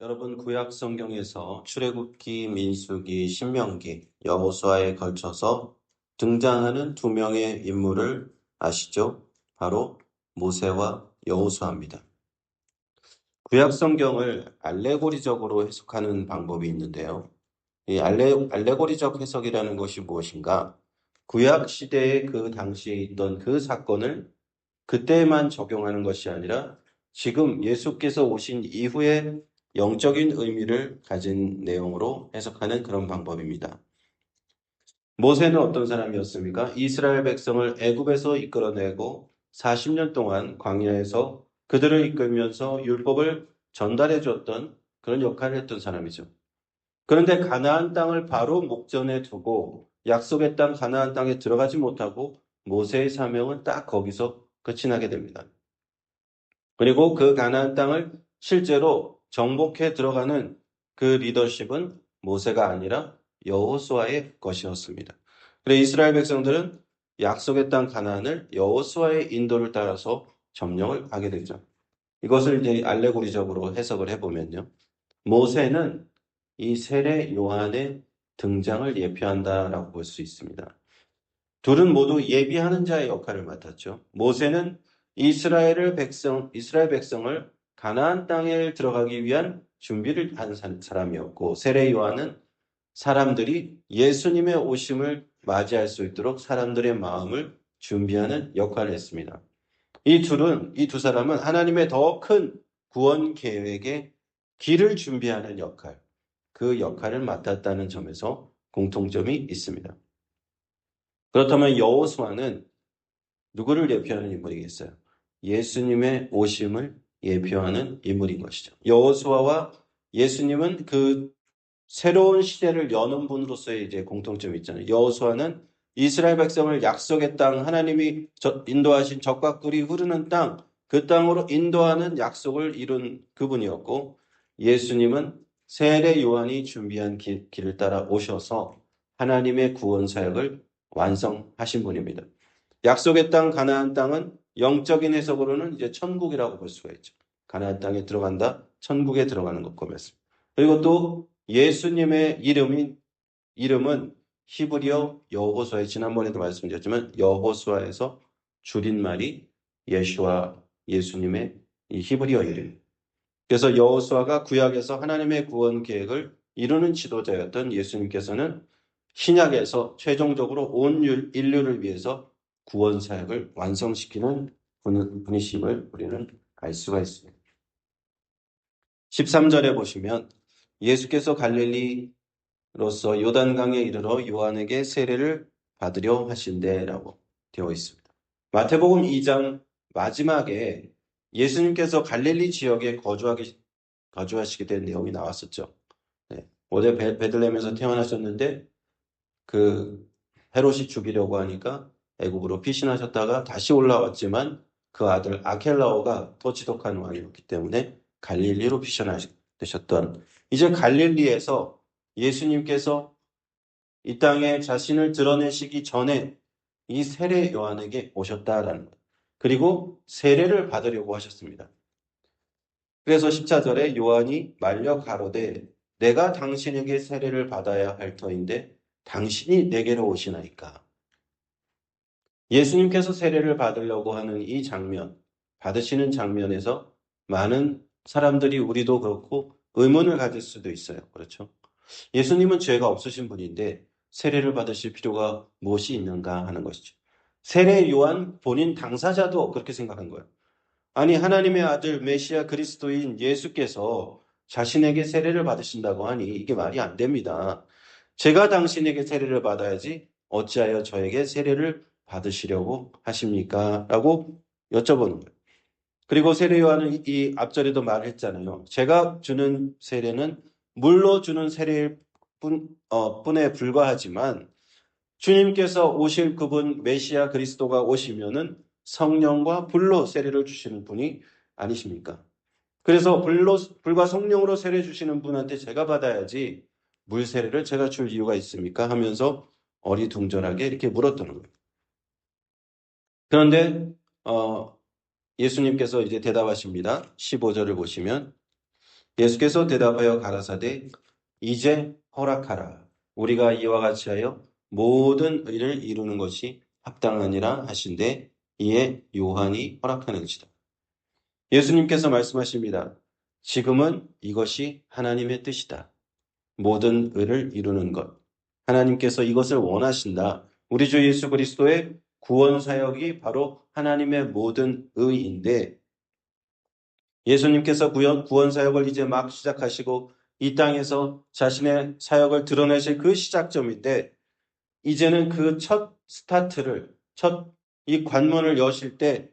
여러분 구약 성경에서 출애굽기, 민수기, 신명기, 여호수아에 걸쳐서 등장하는 두 명의 인물을 아시죠? 바로 모세와 여호수아입니다. 구약 성경을 알레고리적으로 해석하는 방법이 있는데요. 이 알레고리적 해석이라는 것이 무엇인가? 구약 시대에 그 당시에 있던 그 사건을 그때만 적용하는 것이 아니라 지금 예수께서 오신 이후에 영적인 의미를 가진 내용으로 해석하는 그런 방법입니다. 모세는 어떤 사람이었습니까? 이스라엘 백성을 애굽에서 이끌어내고 40년 동안 광야에서 그들을 이끌면서 율법을 전달해 줬던 그런 역할을 했던 사람이죠. 그런데 가나안 땅을 바로 목전에 두고 약속의 땅 가나안 땅에 들어가지 못하고 모세의 사명은 딱 거기서 끝이 나게 됩니다. 그리고 그 가나안 땅을 실제로 정복해 들어가는 그 리더십은 모세가 아니라 여호수아의 것이었습니다. 그래서 이스라엘 백성들은 약속의 땅 가나안을 여호수아의 인도를 따라서 점령을 하게 되죠. 이것을 이제 알레고리적으로 해석을 해보면요. 모세는 이 세례 요한의 등장을 예표한다라고 볼 수 있습니다. 둘은 모두 예비하는 자의 역할을 맡았죠. 모세는 이스라엘 백성을 가나안 땅에 들어가기 위한 준비를 한 사람이었고, 세례 요한은 사람들이 예수님의 오심을 맞이할 수 있도록 사람들의 마음을 준비하는 역할을 했습니다. 이 두 사람은 하나님의 더 큰 구원 계획의 길을 준비하는 역할, 그 역할을 맡았다는 점에서 공통점이 있습니다. 그렇다면 여호수아는 누구를 예표하는 인물이겠어요? 예수님의 오심을 예표하는 인물인 것이죠. 여호수아와 예수님은 그 새로운 시대를 여는 분으로서의 이제 공통점이 있잖아요. 여호수아는 이스라엘 백성을 약속의 땅, 하나님이 인도하신 적과 꿀이 흐르는 땅, 그 땅으로 인도하는 약속을 이룬 그분이었고, 예수님은 세례 요한이 준비한 길을 따라 오셔서 하나님의 구원 사역을 완성하신 분입니다. 약속의 땅 가나안 땅은 영적인 해석으로는 이제 천국이라고 볼 수가 있죠. 가나안 땅에 들어간다, 천국에 들어가는 것과 같습니다. 그리고 또 예수님의 이름은 히브리어 여호수아에 지난번에도 말씀드렸지만 여호수아에서 줄임말이 예수와 예수님의 이 히브리어 이름. 그래서 여호수아가 구약에서 하나님의 구원 계획을 이루는 지도자였던 예수님께서는 신약에서 최종적으로 온 인류를 위해서 구원 사역을 완성시키는 분이심을 우리는 알 수가 있습니다. 13절에 보시면 예수께서 갈릴리로서 요단강에 이르러 요한에게 세례를 받으려 하신대라고 되어 있습니다. 마태복음 2장 마지막에 예수님께서 갈릴리 지역에 거주하시게 된 내용이 나왔었죠. 네. 어제 베들레헴에서 태어나셨는데 그 헤롯이 죽이려고 하니까 애굽으로 피신하셨다가 다시 올라왔지만 그 아들 아켈라오가 더 지독한 왕이었기 때문에 갈릴리로 피신하셨던 이제 갈릴리에서 예수님께서 이 땅에 자신을 드러내시기 전에 이 세례 요한에게 오셨다라는 것. 그리고 세례를 받으려고 하셨습니다. 그래서 14절에 요한이 말려 가로되 내가 당신에게 세례를 받아야 할 터인데 당신이 내게로 오시나이까. 예수님께서 세례를 받으려고 하는 이 장면, 받으시는 장면에서 많은 사람들이 우리도 그렇고 의문을 가질 수도 있어요. 그렇죠? 예수님은 죄가 없으신 분인데 세례를 받으실 필요가 무엇이 있는가 하는 것이죠. 세례 요한 본인 당사자도 그렇게 생각한 거예요. 아니 하나님의 아들 메시아 그리스도인 예수께서 자신에게 세례를 받으신다고 하니 이게 말이 안 됩니다. 제가 당신에게 세례를 받아야지 어찌하여 저에게 세례를 받으시려고 하십니까? 라고 여쭤보는 거예요. 그리고 세례 요한은 이 앞절에도 말했잖아요. 제가 주는 세례는 물로 주는 세례일 뿐에 불과하지만 주님께서 오실 그분 메시아 그리스도가 오시면은 성령과 불로 세례를 주시는 분이 아니십니까? 그래서 불과 성령으로 세례 주시는 분한테 제가 받아야지 물 세례를 제가 줄 이유가 있습니까? 하면서 어리둥절하게 이렇게 물었던 거예요. 그런데 예수님께서 이제 대답하십니다. 15절을 보시면 예수께서 대답하여 가라사대 이제 허락하라. 우리가 이와 같이 하여 모든 의를 이루는 것이 합당하니라 하신대 이에 요한이 허락하는지라. 예수님께서 말씀하십니다. 지금은 이것이 하나님의 뜻이다. 모든 의를 이루는 것. 하나님께서 이것을 원하신다. 우리 주 예수 그리스도의 구원 사역이 바로 하나님의 모든 의인데 예수님께서 구원 사역을 이제 막 시작하시고 이 땅에서 자신의 사역을 드러내실 그 시작점인데 이제는 그 첫 스타트를 첫 이 관문을 여실 때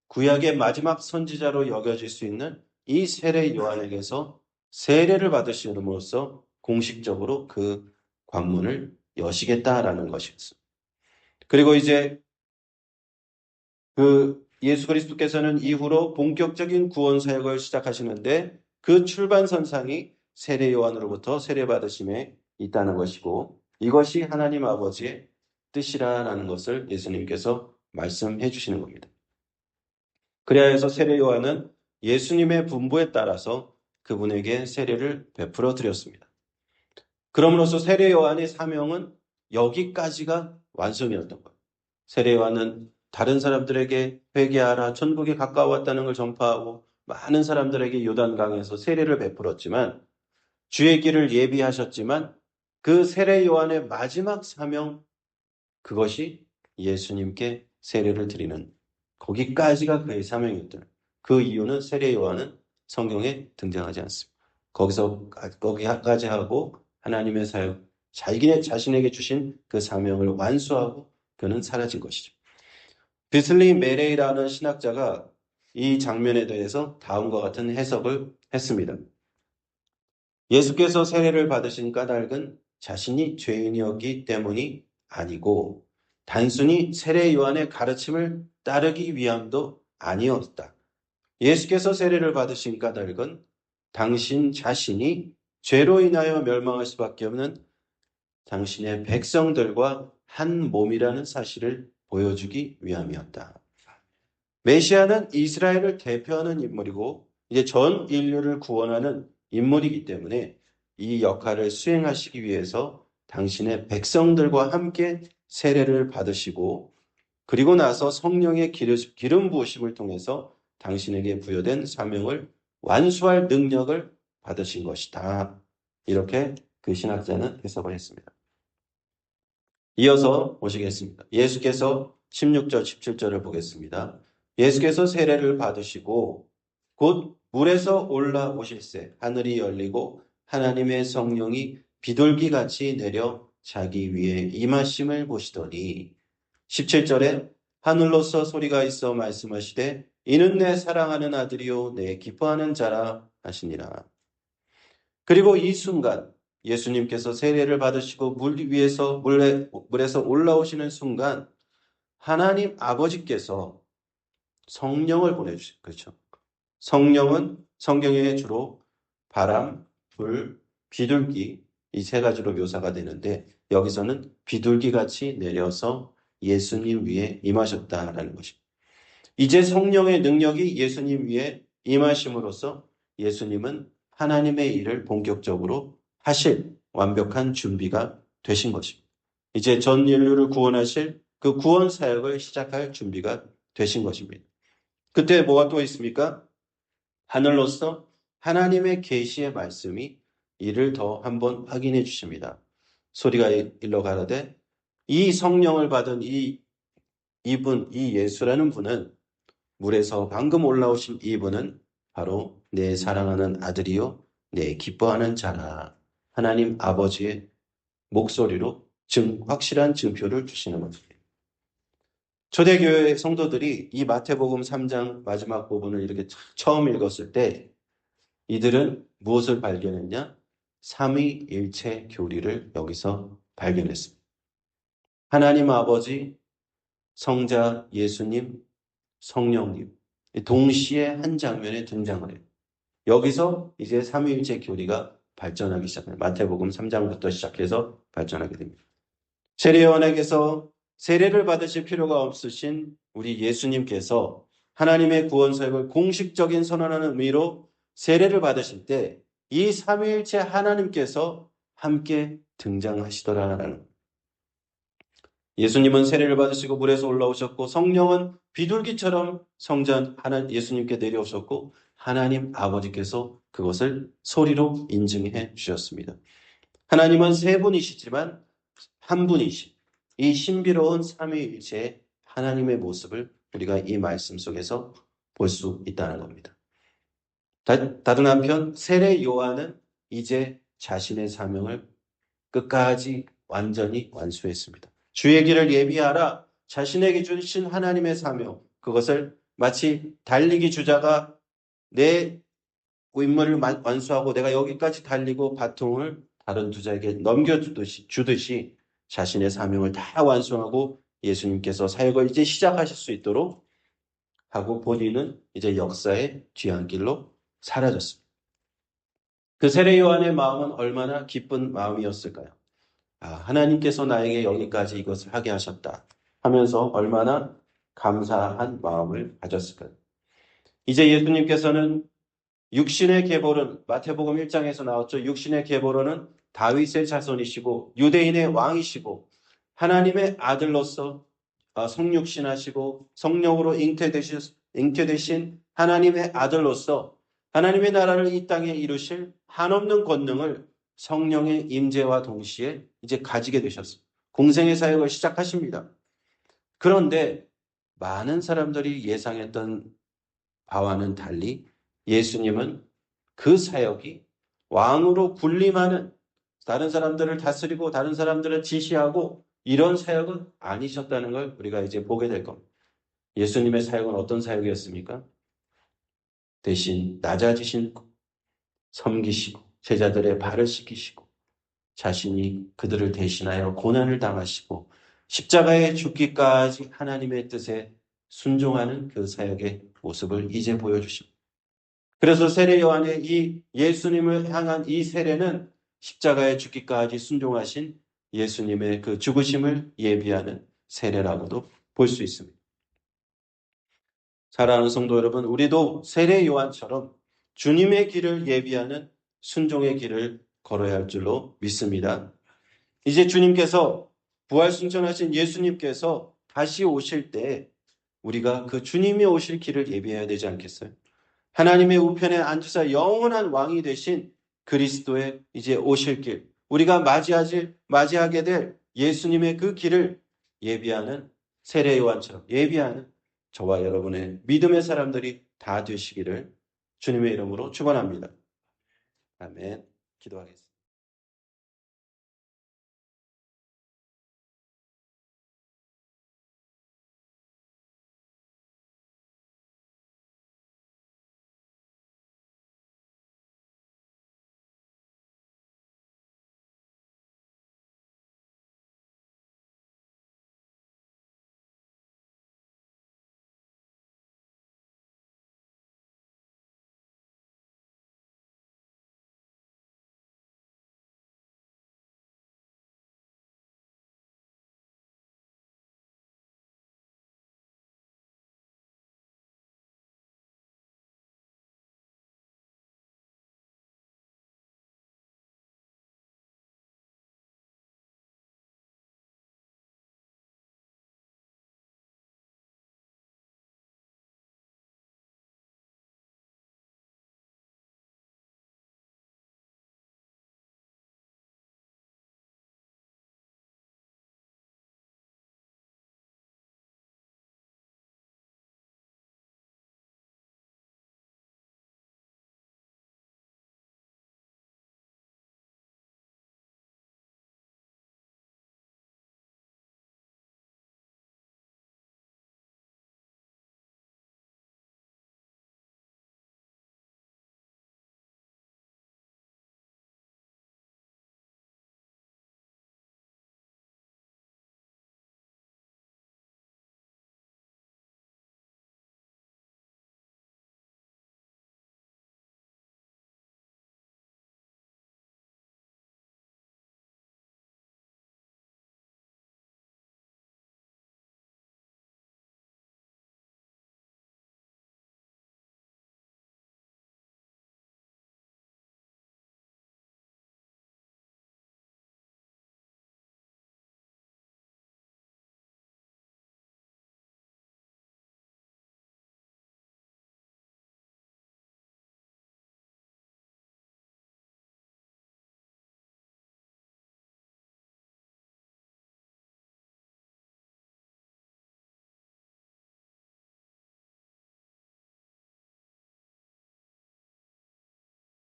구약의 마지막 선지자로 여겨질 수 있는 이 세례 요한에게서 세례를 받으심으로써 공식적으로 그 관문을 여시겠다라는 것이었습니다. 그리고 이제 그 예수 그리스도께서는 이후로 본격적인 구원 사역을 시작하시는데 그 출발선상이 세례 요한으로부터 세례받으심에 있다는 것이고 이것이 하나님 아버지의 뜻이라는 것을 예수님께서 말씀해 주시는 겁니다. 그래야 해서 세례 요한은 예수님의 분부에 따라서 그분에게 세례를 베풀어 드렸습니다. 그럼으로써 세례 요한의 사명은 여기까지가 완성이었던 거예요. 세례 요한은 다른 사람들에게 회개하라, 천국이 가까웠다는 걸 전파하고 많은 사람들에게 요단강에서 세례를 베풀었지만 주의 길을 예비하셨지만 그 세례 요한의 마지막 사명 그것이 예수님께 세례를 드리는 거기까지가 그의 사명이었던 그 이유는 세례 요한은 성경에 등장하지 않습니다. 거기까지 하고 하나님의 사역 자신에게 주신 그 사명을 완수하고 그는 사라진 것이죠. 비슬리 메레이라는 신학자가 이 장면에 대해서 다음과 같은 해석을 했습니다. 예수께서 세례를 받으신 까닭은 자신이 죄인이었기 때문이 아니고 단순히 세례 요한의 가르침을 따르기 위함도 아니었다. 예수께서 세례를 받으신 까닭은 당신 자신이 죄로 인하여 멸망할 수밖에 없는 당신의 백성들과 한 몸이라는 사실을 보여주기 위함이었다. 메시아는 이스라엘을 대표하는 인물이고 이제 전 인류를 구원하는 인물이기 때문에 이 역할을 수행하시기 위해서 당신의 백성들과 함께 세례를 받으시고 그리고 나서 성령의 기름 부으심을 통해서 당신에게 부여된 사명을 완수할 능력을 받으신 것이다. 이렇게 그 신학자는 해석을 했습니다. 이어서 보시겠습니다. 예수께서 16절, 17절을 보겠습니다. 예수께서 세례를 받으시고 곧 물에서 올라오실새 하늘이 열리고 하나님의 성령이 비둘기같이 내려 자기 위에 임하심을 보시더니 17절에 하늘로서 소리가 있어 말씀하시되 이는 내 사랑하는 아들이요 내 기뻐하는 자라 하시니라. 그리고 이 순간 예수님께서 세례를 받으시고 물에서 올라오시는 순간 하나님 아버지께서 성령을 보내주신 그렇죠. 성령은 성경에 주로 바람, 불, 비둘기 이 세 가지로 묘사가 되는데 여기서는 비둘기같이 내려서 예수님 위에 임하셨다라는 것입니다. 이제 성령의 능력이 예수님 위에 임하심으로써 예수님은 하나님의 일을 본격적으로 하실 완벽한 준비가 되신 것입니다. 이제 전 인류를 구원하실 그 구원 사역을 시작할 준비가 되신 것입니다. 그때 뭐가 또 있습니까? 하늘로서 하나님의 계시의 말씀이 이를 더 한번 확인해 주십니다. 소리가 일러 가라되 이 성령을 받은 이 예수라는 분은 물에서 방금 올라오신 이분은 바로 내 사랑하는 아들이요 내 기뻐하는 자라. 하나님 아버지의 목소리로 확실한 증표를 주시는 것입니다. 초대교회 성도들이 이 마태복음 3장 마지막 부분을 이렇게 처음 읽었을 때 이들은 무엇을 발견했냐? 삼위일체 교리를 여기서 발견했습니다. 하나님 아버지, 성자 예수님, 성령님 동시에 한 장면에 등장을 해요. 여기서 이제 삼위일체 교리가 발전하기 시작해요. 마태복음 3장부터 시작해서 발전하게 됩니다. 세례요한에게서 세례를 받으실 필요가 없으신 우리 예수님께서 하나님의 구원 사역을 공식적인 선언하는 의미로 세례를 받으실 때 이 삼위일체 하나님께서 함께 등장하시더라라는. 예수님은 세례를 받으시고 물에서 올라오셨고 성령은 비둘기처럼 성전 예수님께 내려오셨고 하나님 아버지께서 그것을 소리로 인증해 주셨습니다. 하나님은 세 분이시지만 한 분이신 이 신비로운 삼위일체의 하나님의 모습을 우리가 이 말씀 속에서 볼 수 있다는 겁니다. 다른 한편 세례 요한은 이제 자신의 사명을 끝까지 완전히 완수했습니다. 주의 길을 예비하라. 자신에게 주신 하나님의 사명, 그것을 마치 달리기 주자가 내 임무를 완수하고 내가 여기까지 달리고 바통을 다른 투자에게 넘겨주듯이 자신의 사명을 다 완수하고 예수님께서 사역을 이제 시작하실 수 있도록 하고 본인은 이제 역사의 뒤안길로 사라졌습니다. 그 세례 요한의 마음은 얼마나 기쁜 마음이었을까요? 하나님께서 나에게 여기까지 이것을 하게 하셨다 하면서 얼마나 감사한 마음을 가졌을까요? 이제 예수님께서는 육신의 계보론, 마태복음 1장에서 나왔죠. 육신의 계보론은 다윗의 자손이시고 유대인의 왕이시고 하나님의 아들로서 성육신하시고 성령으로 잉태되신 하나님의 아들로서 하나님의 나라를 이 땅에 이루실 한없는 권능을 성령의 임재와 동시에 이제 가지게 되셨습니다. 공생의 사역을 시작하십니다. 그런데 많은 사람들이 예상했던 바와는 달리 예수님은 그 사역이 왕으로 군림하는, 다른 사람들을 다스리고 다른 사람들을 지시하고 이런 사역은 아니셨다는 걸 우리가 이제 보게 될 겁니다. 예수님의 사역은 어떤 사역이었습니까? 대신 낮아지신 섬기시고 제자들의 발을 씻기시고 자신이 그들을 대신하여 고난을 당하시고 십자가에 죽기까지 하나님의 뜻에 순종하는 그 사역의 모습을 이제 보여주십니다. 그래서 세례 요한의 이 예수님을 향한 이 세례는 십자가에 죽기까지 순종하신 예수님의 그 죽으심을 예비하는 세례라고도 볼 수 있습니다. 사랑하는 성도 여러분, 우리도 세례 요한처럼 주님의 길을 예비하는 순종의 길을 걸어야 할 줄로 믿습니다. 이제 주님께서 부활승천하신 예수님께서 다시 오실 때 우리가 그 주님이 오실 길을 예비해야 되지 않겠어요? 하나님의 우편에 앉으사 영원한 왕이 되신 그리스도의 이제 오실 길, 우리가 맞이하게 될 예수님의 그 길을 예비하는 세례 요한처럼 예비하는 저와 여러분의 믿음의 사람들이 다 되시기를 주님의 이름으로 축원합니다. 아멘. 기도하겠습니다.